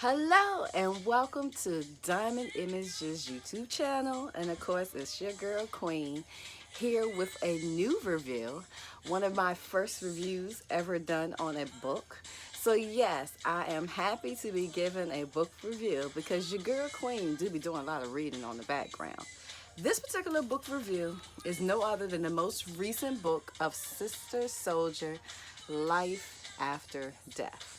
Hello and welcome to Diamond Images YouTube channel, and of course it's your girl Queen here with a new review, one of my first reviews ever done on a book. So yes, I am happy to be giving a book review because your girl Queen do be doing a lot of reading on the background. This particular book review is no other than the most recent book of Sister Souljah, Life After Death.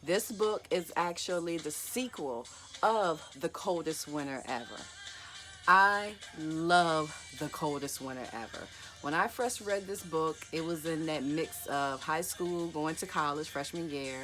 This book is actually the sequel of The Coldest Winter Ever. I love The Coldest Winter Ever. When I first read this book, it was in that mix of high school, going to college, freshman year.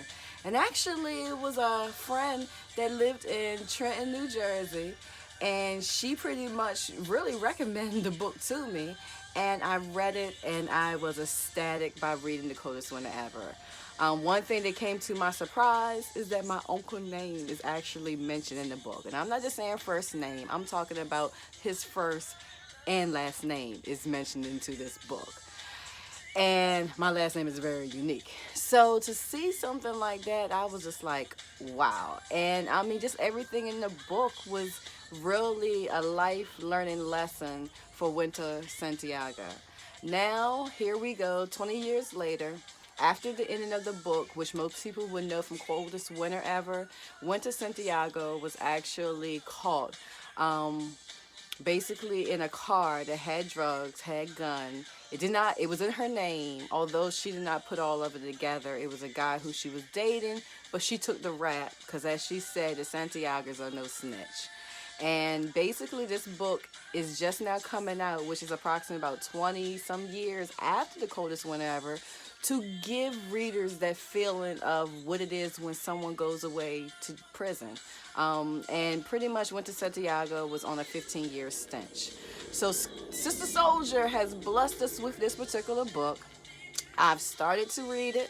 And actually, it was a friend that lived in Trenton, New Jersey. And she pretty much really recommended the book to me. And I read it and I was ecstatic by reading The Coldest Winter Ever. One thing that came to my surprise is that my uncle name is actually mentioned in the book. And I'm not just saying first name, I'm talking about his first and last name is mentioned into this book. And my last name is very unique. So to see something like that, I was just like, wow. And I mean, just everything in the book was really a life learning lesson for Winter Santiago. Now, here we go, 20 years later. After the ending of the book, which most people would know from Coldest Winter Ever, Winter Santiago was actually caught basically in a car that had drugs, had gun. It was in her name, although she did not put all of it together. It was a guy who she was dating, but she took the rap because, as she said, the Santiagos are no snitch. And basically, this book is just now coming out, which is approximately about 20 some years after The Coldest Winter Ever, to give readers that feeling of what it is when someone goes away to prison. And pretty much Winter Santiago was on a 15-year stench. So Sister Souljah has blessed us with this particular book. I've started to read it.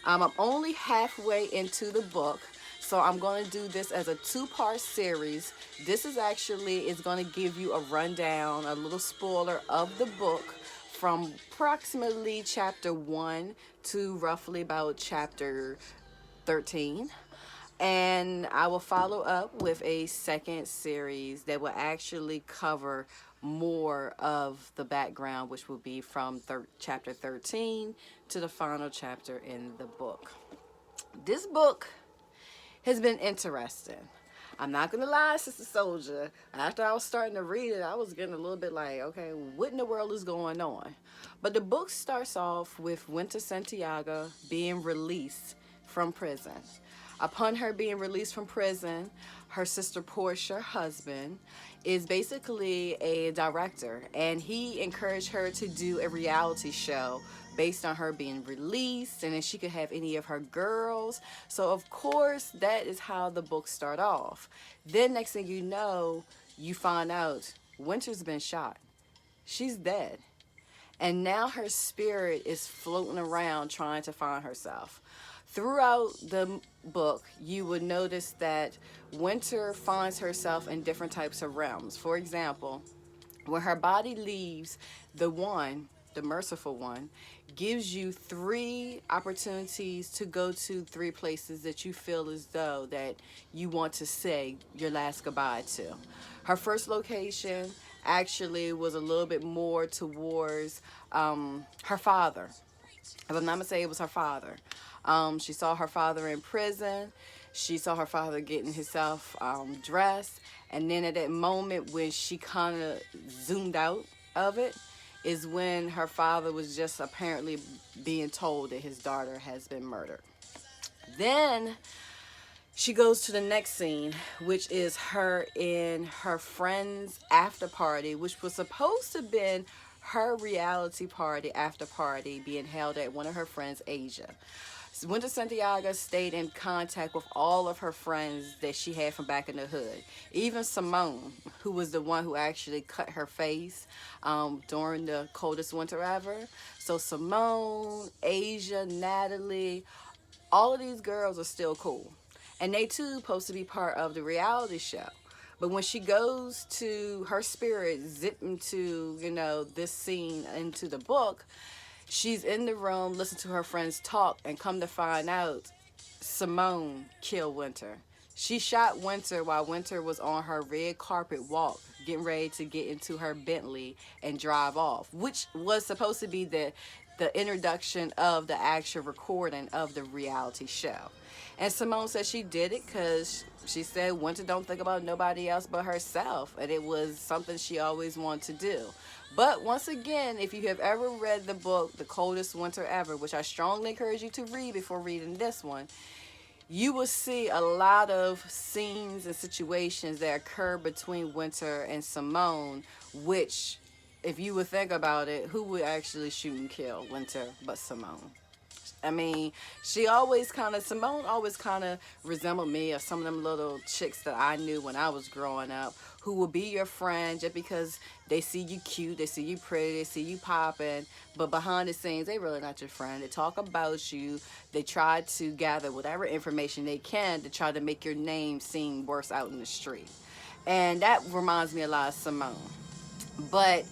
I'm only halfway into the book. So I'm going to do this as a two-part series. This is going to give you a rundown, a little spoiler of the book from approximately chapter 1 to roughly about chapter 13. And I will follow up with a second series that will actually cover more of the background, which will be from chapter 13 to the final chapter in the book. This book has been interesting. I'm not going to lie, Sister Souljah. After I was starting to read it, I was getting a little bit like, okay, what in the world is going on? But the book starts off with Winter Santiago being released from prison. Upon her being released from prison, her sister Portia, husband, is basically a director, and he encouraged her to do a reality show based on her being released, and then she could have any of her girls. So of course, that is how the book start off. Then next thing you know, you find out Winter's been shot. She's dead. And now her spirit is floating around trying to find herself. Throughout the book, you would notice that Winter finds herself in different types of realms. For example, when her body leaves, the merciful one, gives you 3 opportunities to go to 3 places that you feel as though that you want to say your last goodbye to. Her first location actually was a little bit more towards her father. If I'm not mistaken, it was her father. She saw her father in prison. She saw her father getting himself dressed. And then at that moment when she kind of zoomed out of it is when her father was just apparently being told that his daughter has been murdered. Then she goes to the next scene, which is her in her friend's after party, which was supposed to have been her reality party after party being held at one of her friends' Asia. Winter Santiago stayed in contact with all of her friends that she had from back in the hood. Even Simone, who was the one who actually cut her face during the coldest winter ever. So Simone, Asia, Natalie, all of these girls are still cool. And they too supposed to be part of the reality show. But when she goes to her spirit, zip into, this scene into the book, she's in the room, listening to her friends talk, and come to find out, Simone killed Winter. She shot Winter while Winter was on her red carpet walk, getting ready to get into her Bentley and drive off, which was supposed to be the introduction of the actual recording of the reality show. And Simone said she did it because she said Winter don't think about nobody else but herself, and it was something she always wanted to do. But once again, if you have ever read the book The Coldest Winter Ever, which I strongly encourage you to read before reading this one, you will see a lot of scenes and situations that occur between Winter and Simone, which, if you would think about it, who would actually shoot and kill Winter but Simone? I mean, Simone always kind of resembled me or some of them little chicks that I knew when I was growing up who will be your friend just because they see you cute, they see you pretty, they see you popping, but behind the scenes, they really not your friend. They talk about you. They try to gather whatever information they can to try to make your name seem worse out in the street. And that reminds me a lot of Simone. But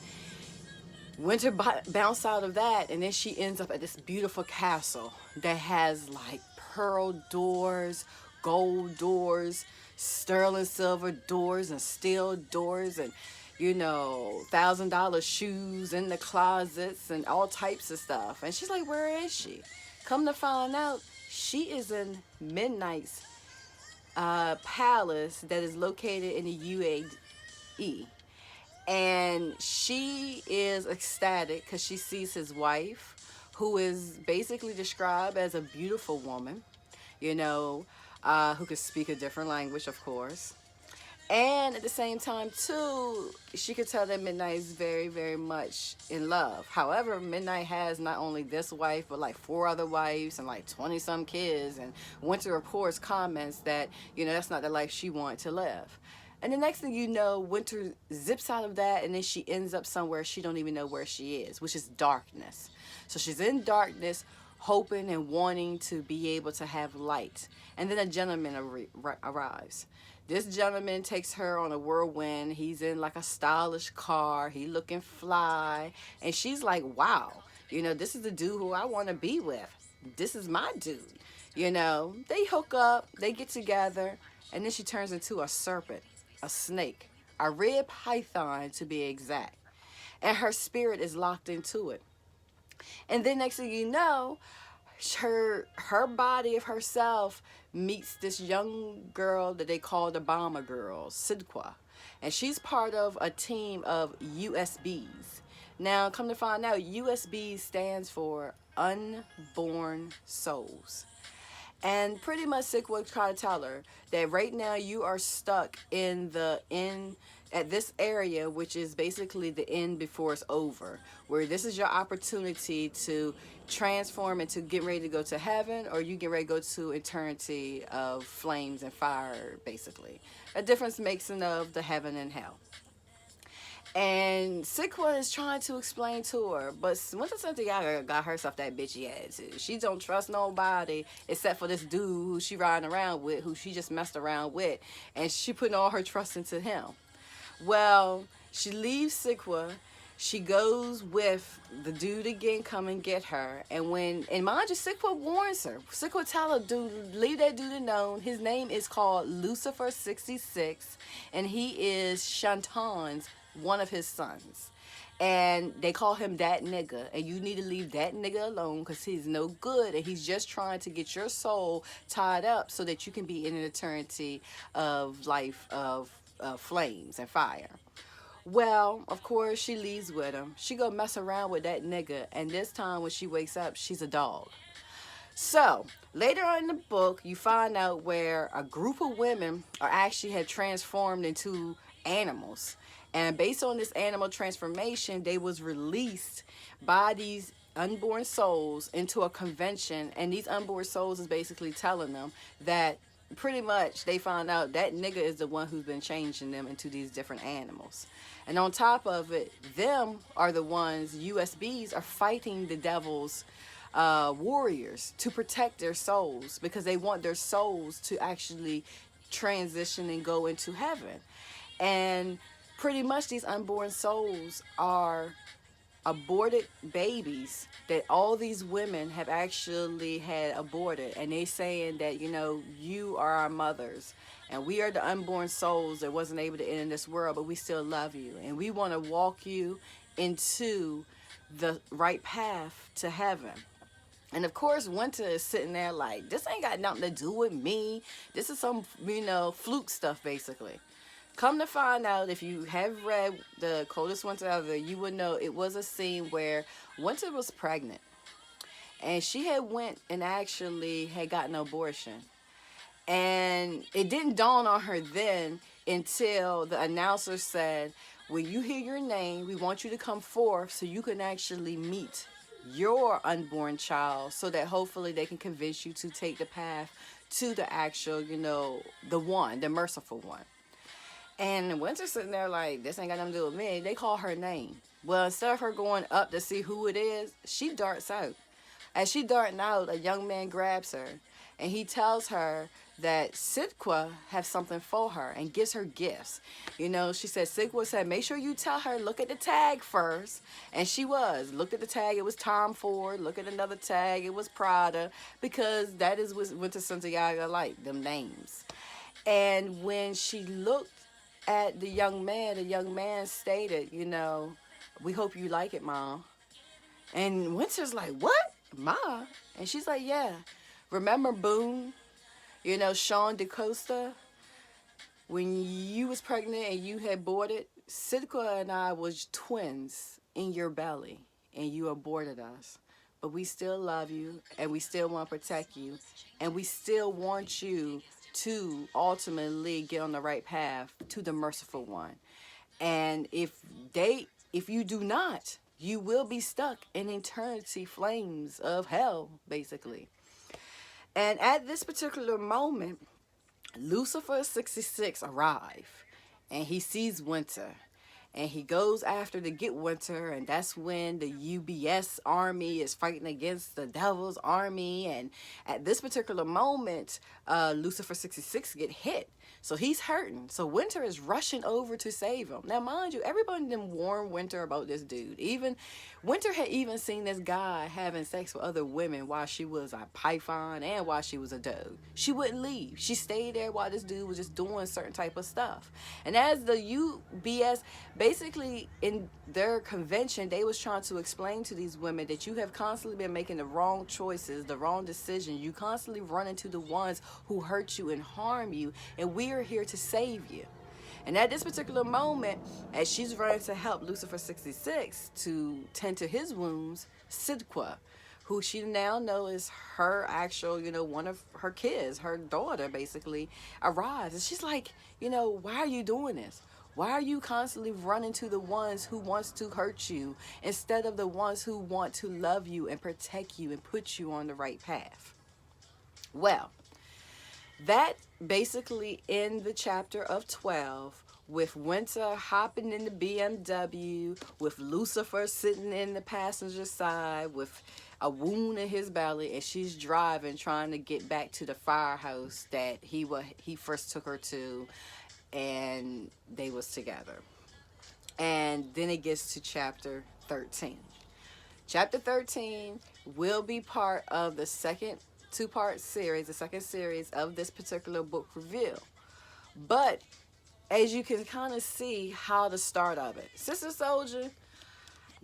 Winter bounced out of that, and then she ends up at this beautiful castle that has like pearl doors, gold doors, sterling silver doors, and steel doors, and $1,000 shoes in the closets, and all types of stuff. And she's like, "Where is she?" Come to find out, she is in Midnight's palace that is located in the UAE. And she is ecstatic because she sees his wife, who is basically described as a beautiful woman, who could speak a different language, of course. And at the same time, too, she could tell that Midnight is very, very much in love. However, Midnight has not only this wife, but like 4 other wives and like 20-some kids. And Winter reports comments that, that's not the life she wanted to live. And the next thing you know, Winter zips out of that, and then she ends up somewhere she don't even know where she is, which is darkness. So she's in darkness, hoping and wanting to be able to have light. And then a gentleman arrives. This gentleman takes her on a whirlwind. He's in like a stylish car. He looking fly. And she's like, wow, this is the dude who I want to be with. This is my dude. They hook up, they get together, and then she turns into a serpent, a snake, a red python to be exact. And her spirit is locked into it. And then next thing you know, her body of herself meets this young girl that they call the Bomber Girl, Sidqua. And she's part of a team of USBs. Now, come to find out, USB stands for Unborn Souls. And pretty much Sidqua tried to tell her that right now you are stuck at this area, which is basically the end before it's over, where this is your opportunity to transform and to get ready to go to heaven, or you get ready to go to eternity of flames and fire, basically. A difference making of the heaven and hell. And Sidqua is trying to explain to her, but Winter Santiago got herself that bitchy attitude. She don't trust nobody except for this dude who she riding around with, who she just messed around with, and she putting all her trust into him. Well, she leaves Sidqua. She goes with the dude again, come and get her. And mind you, Sidqua warns her. Sidqua tell her, dude, leave that dude alone. His name is called Lucifer 66, and he is Shantan's one of his sons. And they call him that nigga. And you need to leave that nigga alone because he's no good. And he's just trying to get your soul tied up so that you can be in an eternity of life of flames and fire. Well, of course, she leaves with him. She go mess around with that nigga. And this time when she wakes up, she's a dog. So, later on in the book, you find out where a group of women are actually had transformed into animals. And based on this animal transformation, they was released by these unborn souls into a convention. And these unborn souls is basically telling them that pretty much they found out that nigga is the one who's been changing them into these different animals. And on top of it, them are the ones, USBs, are fighting the devil's warriors to protect their souls because they want their souls to actually transition and go into heaven. And pretty much these unborn souls are aborted babies that all these women have actually had aborted, and they saying that, you know, you are our mothers and we are the unborn souls that wasn't able to enter this world, but we still love you and we want to walk you into the right path to heaven. And of course, Winter is sitting there like, this ain't got nothing to do with me. This is some, you know, fluke stuff, basically. Come to find out, if you have read The Coldest Winter Ever, you would know it was a scene where Winter was pregnant. And she had went and actually had gotten an abortion. And it didn't dawn on her then until the announcer said, when you hear your name, we want you to come forth so you can actually meet your unborn child, so that hopefully they can convince you to take the path to the actual, you know, the one, the merciful one. And Winter's sitting there like, this ain't got nothing to do with me. They call her name. Well, instead of her going up to see who it is, she darts out. As she darting out, a young man grabs her, and he tells her that Sidqua has something for her and gives her gifts. You know, she said, Sidqua said, make sure you tell her, look at the tag first. And she looked at the tag, it was Tom Ford. Look at another tag, it was Prada, because that is what Winter Santiago like, them names. And when she looked at the young man stated, you know, we hope you like it, Mom. And Winter's like, what? Ma? And she's like, yeah. Remember Boone? You know, Sean DaCosta? When you was pregnant and you had aborted, Sidqua and I was twins in your belly, and you aborted us. But we still love you, and we still want to protect you, and we still want you to ultimately get on the right path to the merciful one. And if you do not, you will be stuck in eternity flames of hell, basically. And at this particular moment, Lucifer 66 arrives, and he sees Winter, and he goes after to get Winter, and that's when the UBS army is fighting against the devil's army. And at this particular moment, Lucifer 66 get hit, so he's hurting. So Winter is rushing over to save him. Now, mind you, everybody didn't warn Winter about this dude. Even Winter had even seen this guy having sex with other women while she was a python and while she was a dog. She wouldn't leave. She stayed there while this dude was just doing certain type of stuff. And as the UBS, basically in their convention, they was trying to explain to these women that you have constantly been making the wrong choices, the wrong decisions. You constantly run into the ones who hurt you and harm you, and we are here to save you. And at this particular moment, as she's running to help Lucifer 66 to tend to his wounds, Sidqua, who she now knows is her actual, you know, one of her kids, her daughter basically, arrives. And she's like, you know, why are you doing this? Why are you constantly running to the ones who wants to hurt you instead of the ones who want to love you and protect you and put you on the right path? Well, that basically in the chapter of 12, with Winter hopping in the BMW, with Lucifer sitting in the passenger side with a wound in his belly, and she's driving, trying to get back to the firehouse that he first took her to, and they was together. And then it gets to chapter 13. Chapter 13 will be part of the second two-part series, the second series of this particular book review. But as you can kind of see how the start of it. Sister Souljah,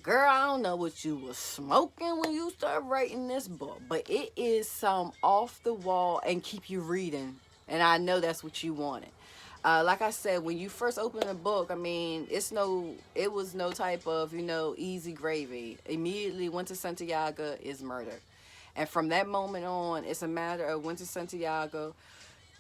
girl, I don't know what you was smoking when you started writing this book, but it is some off the wall and keep you reading. And I know that's what you wanted. Like I said, when you first opened the book, I mean, it was no type of, you know, easy gravy. Immediately, Winter Santiago is murdered. And from that moment on, it's a matter of Winter Santiago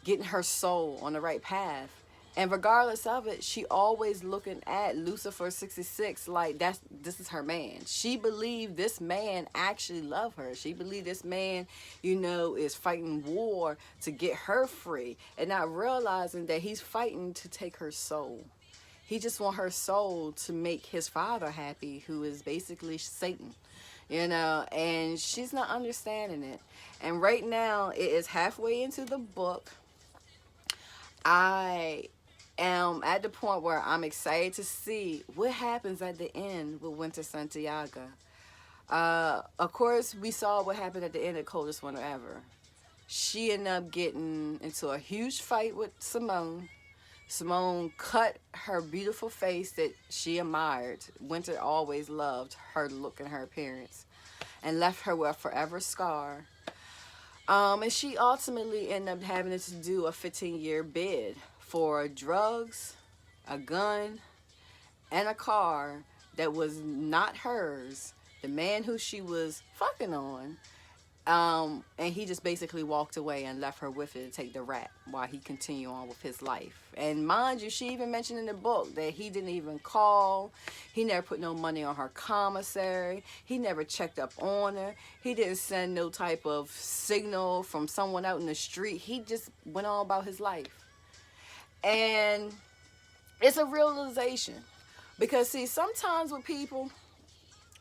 getting her soul on the right path. And regardless of it, she always looking at Lucifer 66 like this is her man. She believed this man actually loved her. She believed this man, you know, is fighting war to get her free, and not realizing that he's fighting to take her soul. He just want her soul to make his father happy, who is basically Satan. You know, and she's not understanding it. And right now, it is halfway into the book. I At the point where I'm excited to see what happens at the end with Winter Santiago. Of course, we saw what happened at the end of Coldest Winter Ever. She ended up getting into a huge fight with Simone. Simone cut her beautiful face that she admired. Winter always loved her look and her appearance, and left her with a forever scar. And she ultimately ended up having to do a 15-year bid for drugs, a gun, and a car that was not hers. The man who she was fucking on. And he just basically walked away and left her with it to take the rap while he continued on with his life. And mind you, she even mentioned in the book that he didn't even call. He never put no money on her commissary. He never checked up on her. He didn't send no type of signal from someone out in the street. He just went on about his life. And it's a realization. Because, see, sometimes with people,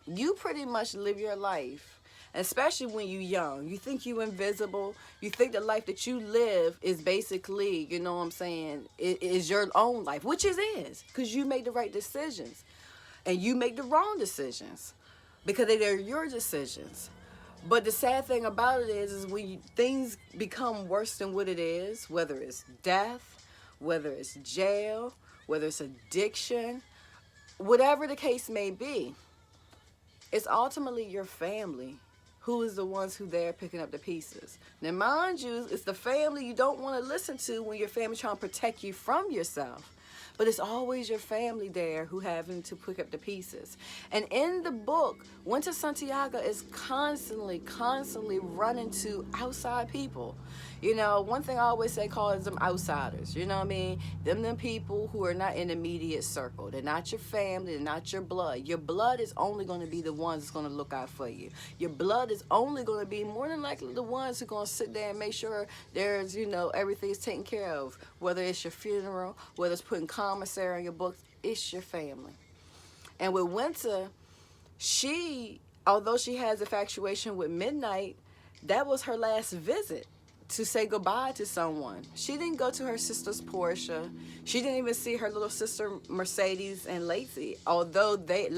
you pretty much live your life, especially when you're young. You think you're invisible. You think the life that you live is basically, you know what I'm saying, it is your own life, which it is, because you make the right decisions. And you make the wrong decisions because they're your decisions. But the sad thing about it is when things become worse than what it is, whether it's death, whether it's jail, whether it's addiction, whatever the case may be, it's ultimately your family who is the ones who there picking up the pieces. Now, mind you, it's the family you don't want to listen to when your family's trying to protect you from yourself. But it's always your family there who having to pick up the pieces. And in the book, Winter Santiago is constantly running to outside people. You know, one thing I always say calls them outsiders. You know what I mean? Them people who are not in the immediate circle. They're not your family. They're not your blood. Your blood is only going to be the ones that's going to look out for you. Your blood is only going to be more than likely the ones who are going to sit there and make sure there's, you know, everything's taken care of. Whether it's your funeral, whether it's putting commissary in your books, it's your family. And with Winter, although she has infatuation with Midnight, that was her last visit to say goodbye to someone. She didn't go to her sister's Porsche. She didn't even see her little sister Mercedes and Lacey, although they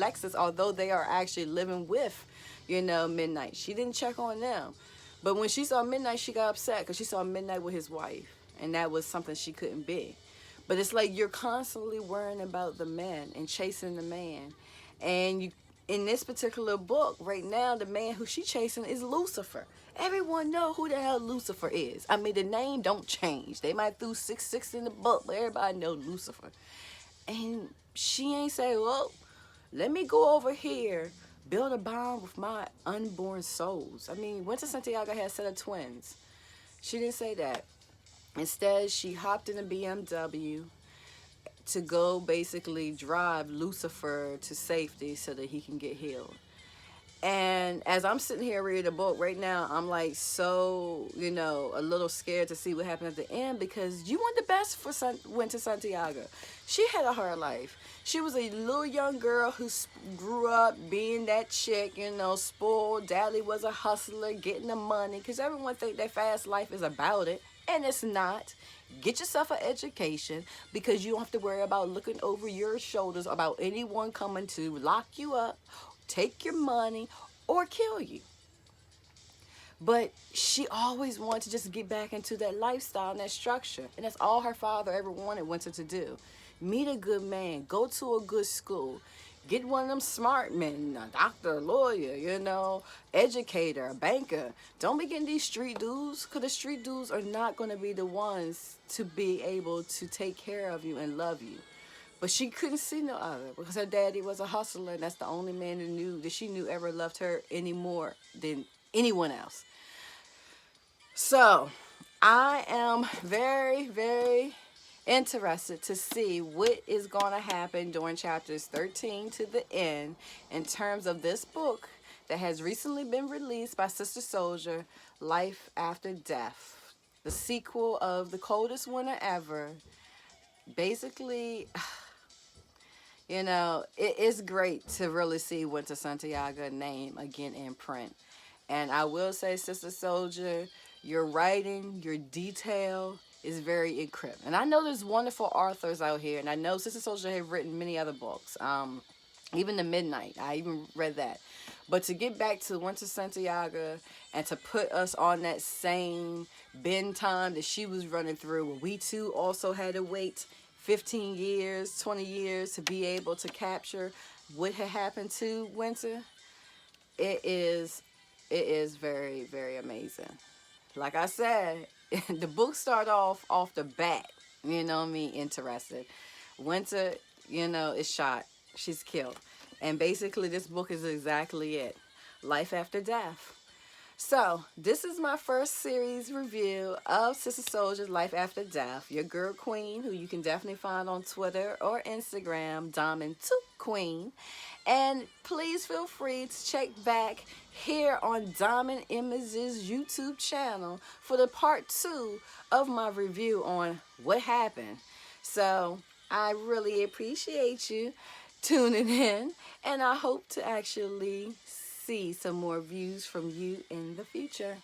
are actually living with, you know, Midnight. She didn't check on them. But when she saw Midnight, she got upset because she saw Midnight with his wife, and that was something she couldn't be. But it's like you're constantly worrying about the man and chasing the man. And in this particular book, right now, the man who she's chasing is Lucifer. Everyone know who the hell Lucifer is. I mean, the name don't change. They might throw 666 in the book, but everybody know Lucifer. And she ain't say, well, let me go over here, build a bond with my unborn souls. I mean, Winter Santiago had a set of twins. She didn't say that. Instead, she hopped in a BMW to go basically drive Lucifer to safety so that he can get healed. And as I'm sitting here reading the book right now, I'm like so, you know, a little scared to see what happened at the end, because you want the best for Winter Santiago. She had a hard life. She was a little young girl who grew up being that chick, you know, spoiled. Daddy was a hustler, getting the money, because everyone think that fast life is about it, and it's not. Get yourself an education, because you don't have to worry about looking over your shoulders about anyone coming to lock you up, take your money, or kill you. But she always wanted to just get back into that lifestyle and that structure. And that's all her father ever wanted Winter to do. Meet a good man, go to a good school, get one of them smart men, a doctor, a lawyer, you know, educator, a banker. Don't be getting these street dudes, because the street dudes are not going to be the ones to be able to take care of you and love you. But she couldn't see no other, because her daddy was a hustler, and that's the only man that she knew ever loved her any more than anyone else. So I am very, very interested to see what is going to happen during chapters 13 to the end in terms of this book that has recently been released by Sister Souljah, Life After Death, the sequel of The Coldest Winter Ever. Basically, you know, it is great to really see Winter Santiago name again in print. And I will say, Sister Souljah, your writing, your detail, is very encrypted. And I know there's wonderful authors out here, and I know Sister Souljah have written many other books. Even the Midnight, I even read that. But to get back to Winter Santiago and to put us on that same bend time that she was running through, where we too also had to wait 15 years, 20 years to be able to capture what had happened to Winter, it is very, very amazing. Like I said, the book started off the bat, you know what I mean, interested. Winter, is shot. She's killed. And basically this book is exactly it. Life after death. So, this is my first series review of Sister Souljah's Life After Death. Your girl Queen, who you can definitely find on Twitter or Instagram, Diamond2Queen. And please feel free to check back here on Diamond Images YouTube channel for the part 2 of my review on what happened. So, I really appreciate you tuning in, and I hope to actually see some more views from you in the future.